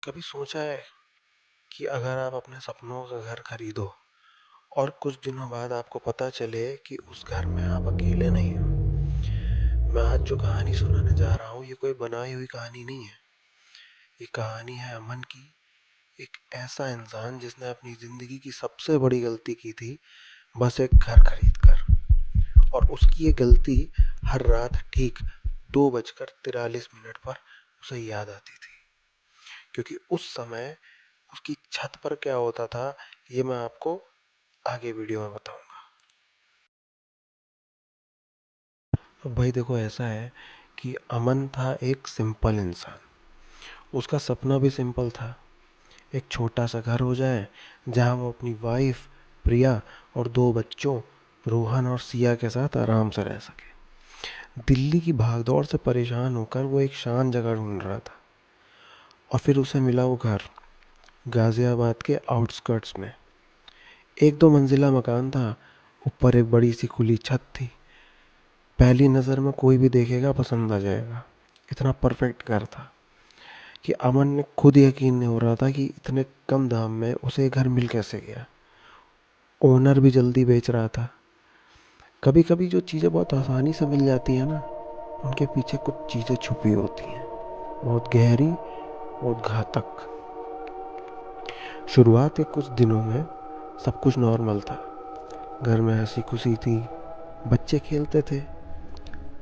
कभी सोचा है कि अगर आप अपने सपनों का घर खरीदो और कुछ दिनों बाद आपको पता चले कि उस घर में आप अकेले नहीं हो। मैं आज जो कहानी सुनाने जा रहा हूँ ये कोई बनाई हुई कहानी नहीं है। ये कहानी है अमन की। एक ऐसा इंसान जिसने अपनी जिंदगी की सबसे बड़ी गलती की थी, बस एक घर खरीद कर। और उसकी ये गलती हर रात ठीक 2:43 पर उसे याद आती थी, क्योंकि उस समय उसकी छत पर क्या होता था ये मैं आपको आगे वीडियो में बताऊंगा। अब भाई देखो, ऐसा है कि अमन था एक सिंपल इंसान। उसका सपना भी सिंपल था। एक छोटा सा घर हो जाए जहां वो अपनी वाइफ प्रिया और 2 बच्चों रोहन और सिया के साथ आराम से रह सके। दिल्ली की भागदौड़ से परेशान होकर वो एक शांत जगह ढूंढ रहा था, और फिर उसे मिला वो घर, गाजियाबाद के आउटस्कर्ट्स में। एक 2 मंजिला मकान था। ऊपर एक बड़ी सी खुली छत थी। पहली नज़र में कोई भी देखेगा पसंद आ जाएगा। इतना परफेक्ट घर था कि अमन ने खुद यकीन नहीं हो रहा था कि इतने कम दाम में उसे घर मिल कैसे गया। ओनर भी जल्दी बेच रहा था। कभी कभी जो चीज़ें बहुत आसानी से मिल जाती है ना, उनके पीछे कुछ चीज़ें छुपी होती हैं, बहुत गहरी, बहुत घातक। शुरुआत के कुछ दिनों में सब कुछ नॉर्मल था। घर में हंसी खुशी थी, बच्चे खेलते थे,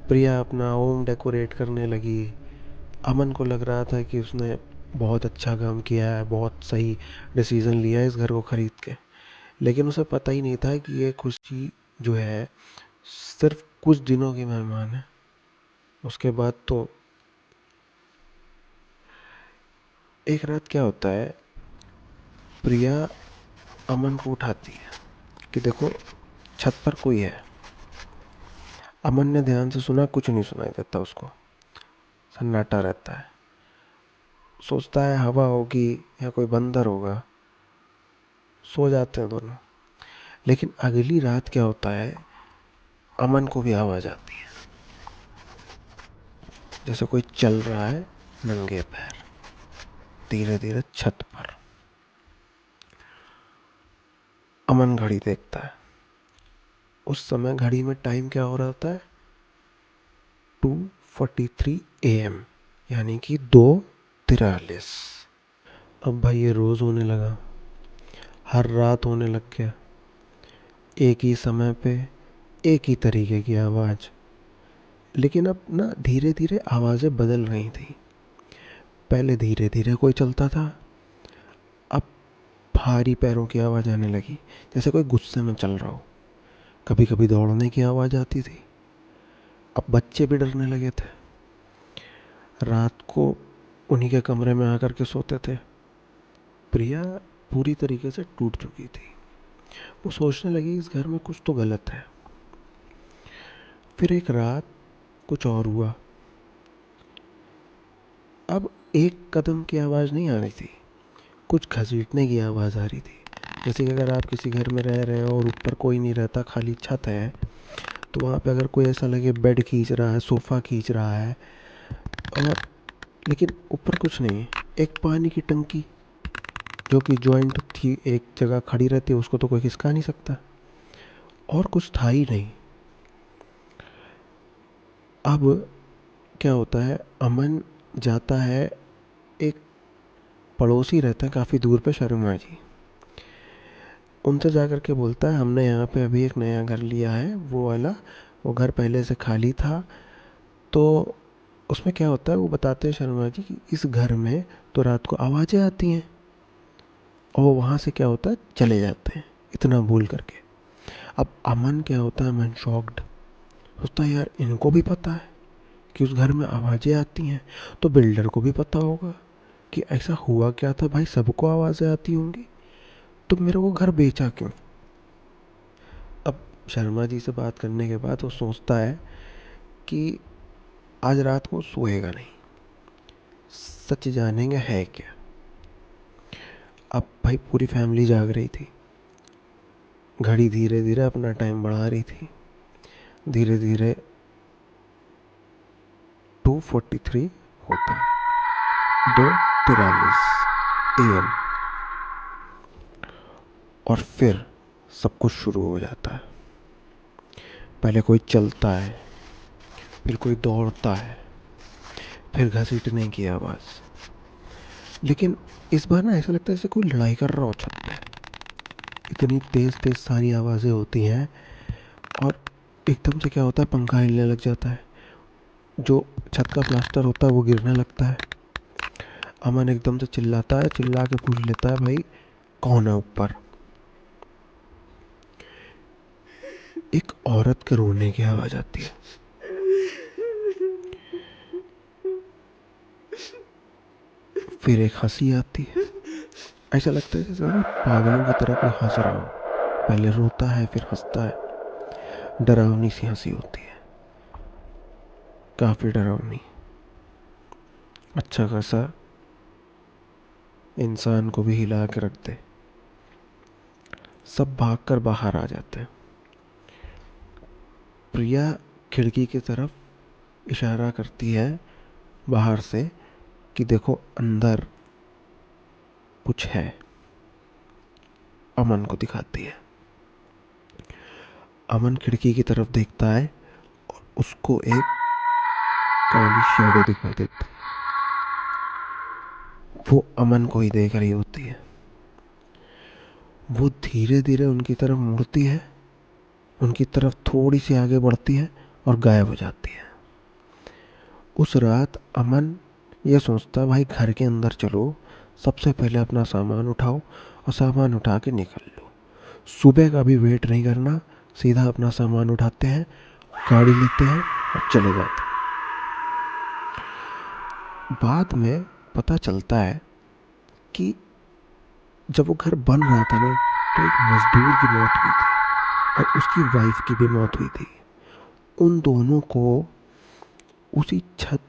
प्रिया अपना होम डेकोरेट करने लगी। अमन को लग रहा था कि उसने बहुत अच्छा काम किया है, बहुत सही डिसीजन लिया है इस घर को खरीद के। लेकिन उसे पता ही नहीं था कि ये खुशी जो है सिर्फ कुछ दिनों की मेहमान है। उसके बाद तो एक रात क्या होता है, प्रिया अमन को उठाती है कि देखो, छत पर कोई है। अमन ने ध्यान से सुना, कुछ नहीं सुनाई देता उसको। सन्नाटा रहता है। सोचता है हवा होगी या कोई बंदर होगा। सो जाते हैं दोनों। लेकिन अगली रात क्या होता है, अमन को भी आवाज आती है, जैसे कोई चल रहा है नंगे पैर धीरे धीरे छत पर। अमन घड़ी देखता है। उस समय घड़ी में टाइम क्या हो रहा था है, 2:43 AM, यानी कि 2:43। अब भाई ये रोज होने लगा, हर रात होने लग गया। एक ही समय पे एक ही तरीके की आवाज। लेकिन अब ना धीरे धीरे आवाजें बदल रही थी। पहले धीरे धीरे कोई चलता था, अब भारी पैरों की आवाज आने लगी, जैसे कोई गुस्से में चल रहा हो। कभी कभी दौड़ने की आवाज आती थी। अब बच्चे भी डरने लगे थे। रात को उन्हीं के कमरे में आकर के सोते थे। प्रिया पूरी तरीके से टूट चुकी थी। वो सोचने लगी इस घर में कुछ तो गलत है। फिर एक रात कुछ और हुआ। अब एक कदम की आवाज नहीं आ रही थी, कुछ घसीटने की आवाज आ रही थी। जैसे कि अगर आप किसी घर में रह रहे हो और ऊपर कोई नहीं रहता, खाली छत है, तो वहाँ पे अगर कोई ऐसा लगे बेड खींच रहा है, सोफा खींच रहा है, और लेकिन ऊपर कुछ नहीं है। एक पानी की टंकी जो कि जॉइंट थी, एक जगह खड़ी रहती है, उसको तो कोई खिसका नहीं सकता। और कुछ था ही नहीं। अब क्या होता है, अमन जाता है, एक पड़ोसी रहते हैं काफ़ी दूर पे, शर्मा जी। उनसे जा कर के बोलता है हमने यहाँ पे अभी एक नया घर लिया है, वो वाला। वो घर पहले से खाली था। तो उसमें क्या होता है, वो बताते हैं शर्मा जी कि इस घर में तो रात को आवाज़ें आती हैं और वहाँ से क्या होता है चले जाते हैं, इतना भूल करके। अब अमन क्या होता है, अमन शॉक्ड। सोचता है यार इनको भी पता है कि उस घर में आवाज़ें आती हैं, तो बिल्डर को भी पता होगा कि ऐसा हुआ क्या था भाई, सबको आवाज़ें आती होंगी, तो मेरे को घर बेचा क्यों। अब शर्मा जी से बात करने के बाद वो सोचता है कि आज रात को सोएगा नहीं, सच जानेंगे है क्या। अब भाई पूरी फैमिली जाग रही थी। घड़ी धीरे धीरे अपना टाइम बढ़ा रही थी। धीरे धीरे 2:43 होता है, 2:43। AM। और फिर सब कुछ शुरू हो जाता है। पहले कोई चलता है, फिर कोई दौड़ता है, फिर घसीटने की आवाज़। लेकिन इस बार ना ऐसा लगता है जैसे कोई लड़ाई कर रहा हो छत पे। इतनी तेज तेज सारी आवाज़ें होती हैं और एकदम से क्या होता है, पंखा हिलने लग जाता है, जो छत का प्लास्टर होता है वो गिरने लगता है। अमन एकदम से चिल्लाता है, चिल्ला के पूछ लेता है, भाई कौन है ऊपर? एक औरत के रोने की आवाज़ आती है। फिर एक हंसी आती है। ऐसा लगता है जैसे ना पागलों की तरह कोई हंस रहा हो। पहले रोता है, फिर हंसता है। डरावनी सी हंसी होती है, काफ़ी डरावनी। अच्छा खासा इंसान को भी हिला के रख दे। सब भागकर बाहर आ जाते हैं। प्रिया खिड़की की तरफ इशारा करती है बाहर से कि देखो अंदर कुछ है। अमन को दिखाती है। अमन खिड़की की तरफ देखता है और उसको एक काली शैडो दिखाई देती है। वो अमन को ही देख रही होती है। वो धीरे धीरे उनकी तरफ मुड़ती है, उनकी तरफ थोड़ी सी आगे बढ़ती है और गायब हो जाती है। उस रात अमन ये सोचता है, भाई घर के अंदर चलो, सबसे पहले अपना सामान उठाओ और सामान उठा के निकल लो। सुबह का भी वेट नहीं करना, सीधा अपना सामान उठाते हैं, गाड़ी लेते हैं और चले जाते हैं। बाद में पता चलता है कि जब वो घर बन रहा था ना, तो एक मजदूर की मौत हुई थी और उसकी वाइफ की भी मौत हुई थी। उन दोनों को उसी छत,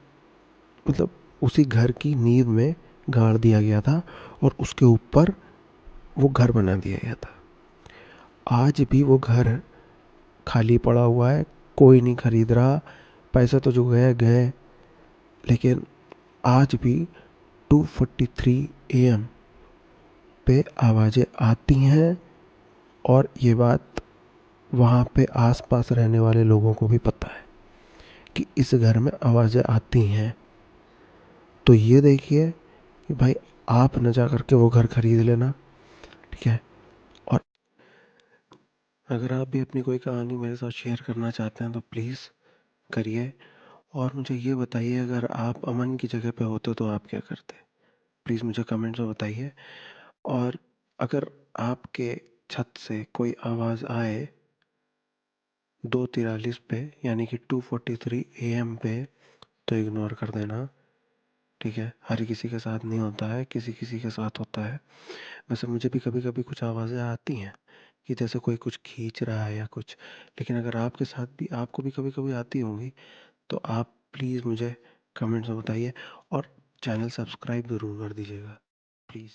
मतलब उसी घर की नींव में गाड़ दिया गया था और उसके ऊपर वो घर बना दिया गया था। आज भी वो घर खाली पड़ा हुआ है, कोई नहीं खरीद रहा। पैसे तो जो गए गए, लेकिन आज भी 2:43 AM पे आवाज़ें आती हैं। और ये बात वहाँ पे आसपास रहने वाले लोगों को भी पता है कि इस घर में आवाज़ें आती हैं। तो ये देखिए कि भाई आप न जा करके वो घर खरीद लेना, ठीक है। और अगर आप भी अपनी कोई कहानी मेरे साथ शेयर करना चाहते हैं तो प्लीज़ करिए। और मुझे ये बताइए, अगर आप अमन की जगह पे होते तो आप क्या करते? प्लीज़ मुझे कमेंट्स में बताइए। और अगर आपके छत से कोई आवाज़ आए 2:43 पे, यानी कि 2:43 AM पे, तो इग्नोर कर देना, ठीक है। हर किसी के साथ नहीं होता है, किसी किसी के साथ होता है। वैसे मुझे भी कभी कभी कुछ आवाज़ें आती हैं कि जैसे कोई कुछ खींच रहा है या कुछ। लेकिन अगर आपके साथ भी, आपको भी कभी कभी आती होंगी, तो आप प्लीज़ मुझे कमेंट्स में बताइए और चैनल सब्सक्राइब ज़रूर कर दीजिएगा, प्लीज़।